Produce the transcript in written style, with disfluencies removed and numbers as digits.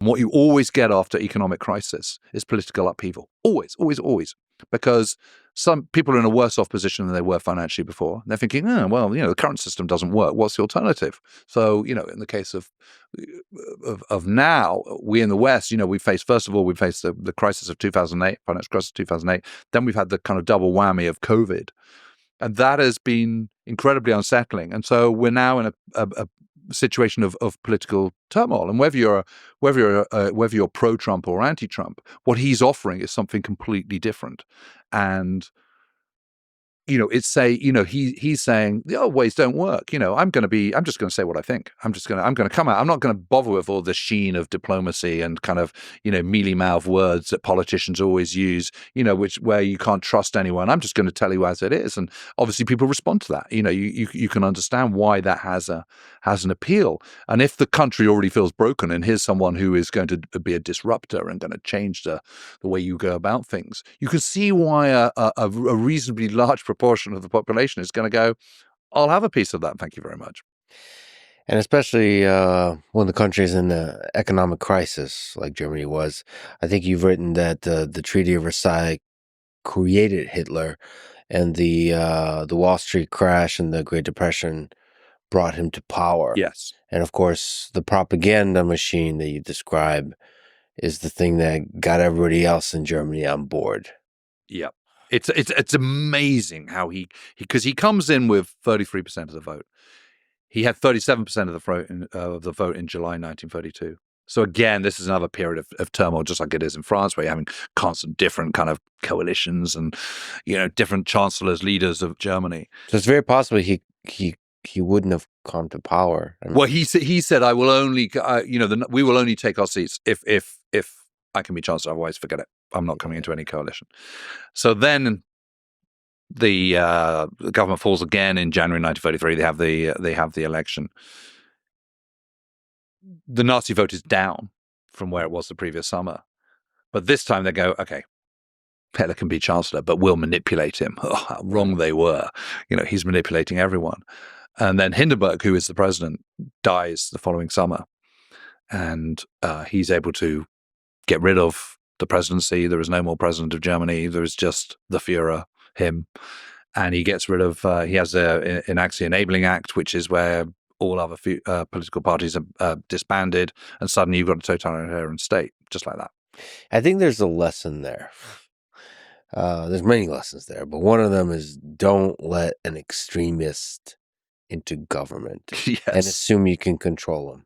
And what you always get after economic crisis is political upheaval. Always, always, always. Because some people are in a worse off position than they were financially before. They're thinking, well, the current system doesn't work. What's the alternative? So, in the case of now, we in the West, we faced the crisis of 2008, financial crisis of 2008. Then we've had the kind of double whammy of COVID. And that has been incredibly unsettling. And so we're now in a situation of political turmoil. And whether you're pro-Trump or anti-Trump, what he's offering is something completely different. And he's saying the old ways don't work. I'm just going to say what I think. I'm going to come out. I'm not going to bother with all the sheen of diplomacy and kind of, mealy-mouthed words that politicians always use, where you can't trust anyone. I'm just going to tell you as it is. And obviously people respond to that. You can understand why that has an appeal. And if the country already feels broken and here's someone who is going to be a disruptor and going to change the way you go about things, you can see why a reasonably large proportion of the population is going to go, I'll have a piece of that. Thank you very much. And especially when the country is in an economic crisis like Germany was. I think you've written that the Treaty of Versailles created Hitler, and the Wall Street crash and the Great Depression brought him to power. Yes. And of course, the propaganda machine that you describe is the thing that got everybody else in Germany on board. Yeah. It's amazing how because he comes in with 33% of the vote. He had 37% of the vote in July 1932. So again, this is another period of turmoil, just like it is in France, where you're having constant different kind of coalitions and different chancellors, leaders of Germany. So it's very possible he wouldn't have come to power. Well, he said, "I will only, we will only take our seats if I can be chancellor. Otherwise, forget it. I'm not coming into any coalition." So then the government falls again in January 1933. They have the election. The Nazi vote is down from where it was the previous summer, but this time they go, okay, Hitler can be chancellor, but we'll manipulate him. Oh, how wrong they were. He's manipulating everyone. And then Hindenburg, who is the president, dies the following summer, and he's able to get rid of the presidency. There is no more president of Germany. There is just the Führer, him. And he gets rid of, he has an enabling act, which is where all other political parties are disbanded, and suddenly you've got a totalitarian state, just like that. I think there's a lesson there. There's many lessons there, but one of them is don't let an extremist into government. Yes. And assume you can control them.